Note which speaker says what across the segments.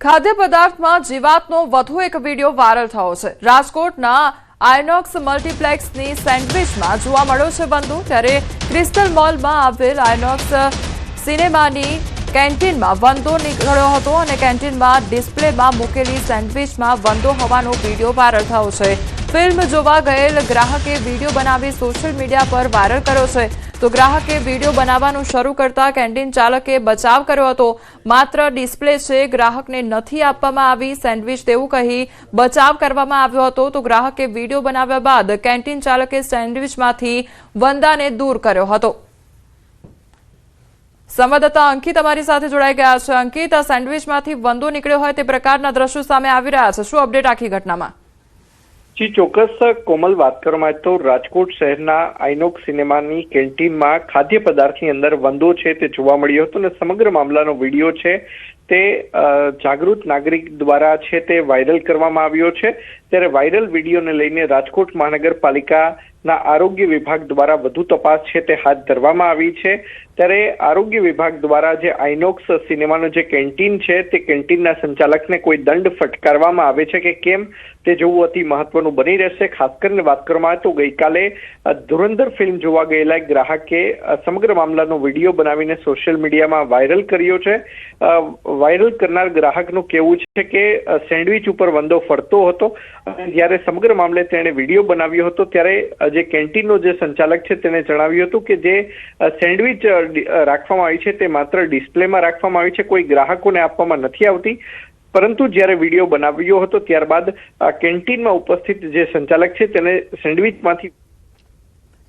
Speaker 1: ખાદ્ય પદાર્થમાં જીવાતનો વધુ એક વિડીયો વાયરલ થયો છે। રાજકોટના આઇનોક્સ મલ્ટીપ્લેક્સની સેન્ડવિચમાં જોવા મળ્યો છે વંદો। ત્યારે ક્રિસ્ટલ મોલમાં આવેલ આઇનોક્સ સિનેમાની કેન્ટીનમાં વંદો નીકળ્યો હતો અને કેન્ટીનમાં ડિસ્પ્લેમાં મૂકેલી સેન્ડવિચમાં વંદો હોવાનો વિડીયો વાયરલ થયો છે। ફિલ્મ જોવા ગયેલ ગ્રાહકે વિડીયો બનાવી સોશિયલ મીડિયા પર વાયરલ કર્યો છે। તો ગ્રાહકે વિડીયો બનાવવાનું શરૂ કરતા કેન્ટીન ચાલકે બચાવ કર્યો હતો। માત્ર ડિસ્પ્લે છે, ગ્રાહકને નથી આપવામાં આવી સેન્ડવિચ તેવું કહી બચાવ કરવામાં આવ્યો હતો। તો ગ્રાહકે વિડીયો બનાવ્યા બાદ કેન્ટીન ચાલકે સેન્ડવિચમાંથી વંદાને દૂર કર્યો હતો। સંવાદદાતા અંકિત અમારી સાથે જોડાઈ ગયા છે। અંકિત, આ સેન્ડવિચમાંથી વંદો નીકળ્યો હોય તે પ્રકારના દ્રશ્યો સામે આવી રહ્યા છે, શું અપડેટ આખી ઘટનામાં?
Speaker 2: જી ચોક્કસ કોમલ, વાત કરવામાં આવે તો રાજકોટ શહેરના આઇનોક્સ સિનેમાની કેન્ટીનમાં ખાદ્ય પદાર્થની અંદર વંદો છે તે જોવા મળ્યો હતો અને સમગ્ર મામલાનો વિડીયો છે તે જાગૃત નાગરિક દ્વારા છે તે વાયરલ કરવામાં આવ્યો છે। ત્યારે વાયરલ વિડીયોને લઈને રાજકોટ મહાનગરપાલિકાના આરોગ્ય વિભાગ દ્વારા વધુ તપાસ છે તે હાથ ધરવામાં આવી છે। ત્યારે આરોગ્ય વિભાગ દ્વારા જે આઇનોક્સ સિનેમાનો જે કેન્ટીન છે તે કેન્ટીનના સંચાલકને કોઈ દંડ ફટકારવામાં આવે છે કે કેમ તે જોવું અતિ મહત્વનું બની રહેશે। ખાસ કરીને વાત કરવામાં આવે તો ગઈકાલે ધુરંધર ફિલ્મ જોવા ગયેલા ગ્રાહકે સમગ્ર મામલાનો વિડીયો બનાવીને સોશિયલ મીડિયામાં વાયરલ કર્યો છે। વાયરલ કરનાર ગ્રાહકનું કહેવું છે કે સેન્ડવિચ ઉપર વંદો ફરતો હતો અને જ્યારે સમગ્ર મામલે તેણે વિડીયો બનાવ્યો હતો ત્યારે જે કેન્ટીનનો જે સંચાલક છે તેને જણાવ્યું હતું કે જે સેન્ડવિચ રાખવામાં આવી છે તે માત્ર ડિસ્પ્લેમાં રાખવામાં આવી છે, કોઈ ગ્રાહકોને આપવામાં નથી આવતી। પરંતુ જ્યારે વિડીયો બનાવ્યો હતો ત્યારબાદ કેન્ટીનમાં ઉપસ્થિત જે સંચાલક છે તેને સેન્ડવિચમાંથી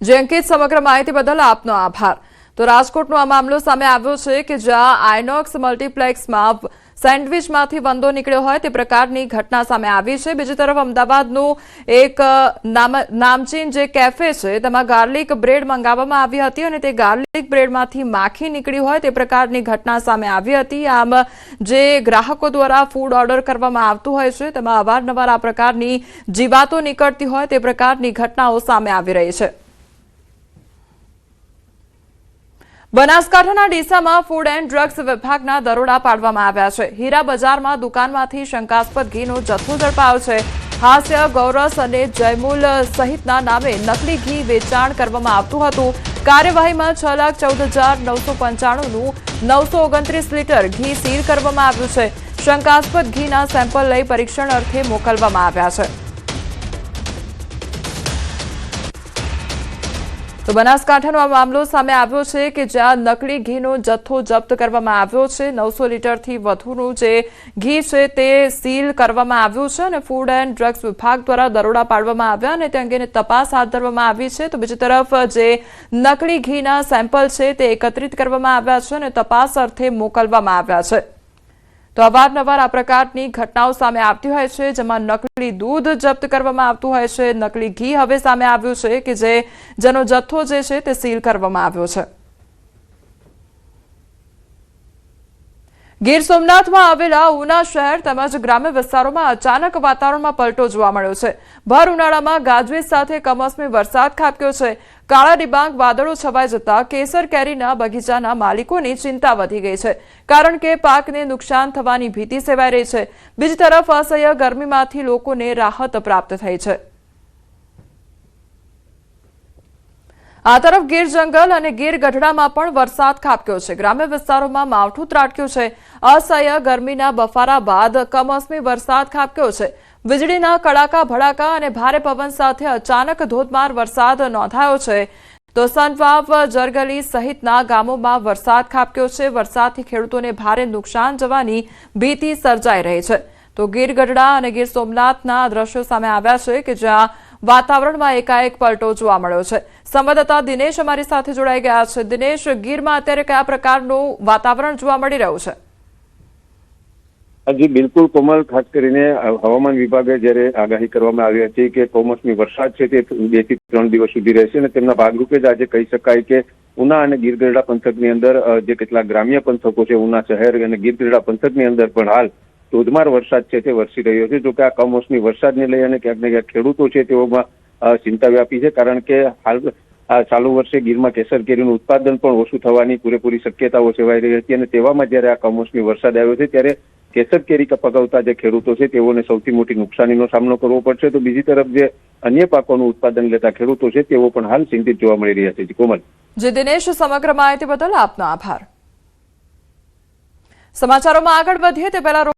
Speaker 1: જે અંકિત સમગ્ર માહિતી બદલ આપનો આભાર। તો રાજકોટનો આ મામલો સામે આવ્યો છે કે જ્યાં આઇનોક્સ મલ્ટીપ્લેક્સમાં સેન્ડવિચમાંથી વંદો નીકળ્યો હોય તે પ્રકારની ઘટના સામે આવી છે। બીજી તરફ અમદાવાદનું એક નામચીન જે કેફે છે તેમાં ગાર્લિક બ્રેડ મંગાવવામાં આવી હતી અને તે ગાર્લિક બ્રેડમાંથી માખી નીકળી હોય તે પ્રકારની ઘટના સામે આવી હતી। આમ જે ગ્રાહકો દ્વારા ફૂડ ઓર્ડર કરવામાં આવતું હોય છે તેમાં અવારનવાર આ પ્રકારની જીવાતો નીકળતી હોય તે પ્રકારની ઘટનાઓ સામે આવી રહી છે। બનાસકાંઠાના ડીસામાં ફૂડ એન્ડ ડ્રગ્સ વિભાગના દરોડા પાડવામાં આવ્યા છે। હીરા બજારમાં દુકાનમાંથી શંકાસ્પદ ઘીનો જથ્થો ઝડપાયો છે। હાસ્ય, ગૌરસ અને જયમૂલ સહિતના નામે નકલી ઘી વેચાણ કરવામાં આવતું હતું। કાર્યવાહીમાં 6,14,995નું 929 લીટર ઘી સીલ કરવામાં આવ્યું છે। શંકાસ્પદ ઘીના સેમ્પલ લઈ પરીક્ષણ અર્થે મોકલવામાં આવ્યા છે। તો બનાસકાંઠાનો આ મામલો સામે આવ્યો છે કે જ્યાં નકલી ઘીનો જથ્થો જપ્ત કરવામાં આવ્યો છે। 900 લીટરથી વધુનું જે ઘી છે તે સીલ કરવામાં આવ્યું છે અને ફૂડ એન્ડ ડ્રગ્સ વિભાગ દ્વારા દરોડા પાડવામાં આવ્યા અને તે અંગેની તપાસ હાથ ધરવામાં આવી છે। તો બીજી તરફ જે નકલી ઘીના સેમ્પલ છે તે એકત્રિત કરવામાં આવ્યા છે અને તપાસ અર્થે મોકલવામાં આવ્યા છે। તો અવારનવાર આ પ્રકારની ઘટનાઓ સામે આવતી હોય છે જેમાં નકલી દૂધ જપ્ત કરવામાં આવતું હોય છે। નકલી ઘી હવે સામે આવ્યું છે કે જેનો જથ્થો જે છે તે સીલ કરવામાં આવ્યો છે। ગીર સોમનાથમાં આવેલા ઉના શહેર તેમજ ગ્રામ્ય વિસ્તારોમાં અચાનક વાતાવરણમાં પલટો જોવા મળ્યો છે। ભર ઉનાળામાં ગાજવીજ સાથે કમોસમી વરસાદ ખાબક્યો છે। કાળા ડિબાંગ વાદળો છવાઈ જતા કેસર કેરીના બગીચાના માલિકોની ચિંતા વધી ગઈ છે, કારણ કે પાકને નુકસાન થવાની ભીતિ સેવાઈ રહી છે। બીજી તરફ અસહ્ય ગરમીમાંથી લોકોને રાહત પ્રાપ્ત થઈ છે। આ તરફ ગીર જંગલ અને ગીર ગઢડામાં પણ વરસાદ ખાબક્યો છે। ગ્રામ્ય વિસ્તારોમાં માવઠું ત્રાટક્યું છે। અસહ્ય ગરમીના બફારા બાદ કમોસમી વરસાદ ખાબક્યો છે। વીજળીના કડાકા ભડાકા અને ભારે પવન સાથે અચાનક ધોધમાર વરસાદ નોંધાયો છે। તો સનવાવ, જરગલી સહિતના ગામોમાં વરસાદ ખાબક્યો છે। વરસાદથી ખેડૂતોને ભારે નુકસાન જવાની ભીતિ સર્જાઈ રહી છે। તો ગીર ગઢડા અને ગીર સોમનાથના દ્રશ્યો સામે આવ્યા છે કે જ્યાં વાતાવરણમાં એકાએક પલટો જોવા મળ્યો છે। સંવાદદાતા દિનેશ અમારી સાથે જોડાઈ ગયા છે। દિનેશ, ગીરમાં અત્યારે કયા પ્રકારનું વાતાવરણ જોવા મળી રહ્યું છે?
Speaker 3: જી બિલકુલ કોમલ, ખાસ કરીને હવામાન વિભાગે જ્યારે આગાહી કરવામાં આવી હતી કે કમોસમી વરસાદ છે તે 2 થી 3 દિવસ સુધી રહેશે અને તેમના ભાગરૂપે જ આજે કહી શકાય કે ઉના અને ગીર ગઢડા પંથકની અંદર જે કેટલાક ગ્રામ્ય પંથકો છે, ઉના શહેર અને ગીર ગઢડા પંથકની અંદર પણ હાલ ધોધમાર વરસાદ છે તે વરસી રહ્યો છે। જો કે આ કમોસમી વરસાદને લઈ અને ક્યાંક ને ક્યાંક ખેડૂતો છે તેઓમાં ચિંતા વ્યાપી છે, કારણ કે હાલ ચાલુ વર્ષે ગીરમાં કેસર કેરીનું ઉત્પાદન પણ ઓછું થવાની પૂરેપૂરી શક્યતાઓ સેવાઈ રહી હતી અને તેવામાં જ્યારે આ કમોસમી વરસાદ આવ્યો છે ત્યારે કેસર કેરી પકવતા જે ખેડૂતો છે તેઓને સૌથી મોટી નુકસાનીનો સામનો કરવો પડશે. તો બીજી તરફ જે અન્ય પાકોનું ઉત્પાદન લેતા ખેડૂતો છે તેઓ પણ હાલ ચિંતિત જોવા મળી રહ્યા છે. કોમલ.
Speaker 1: જે દિનેશ, સમગ્ર માહિતી બદલ આપનો આભાર. સમાચારોમાં આગળ વધીએ તે પહેલા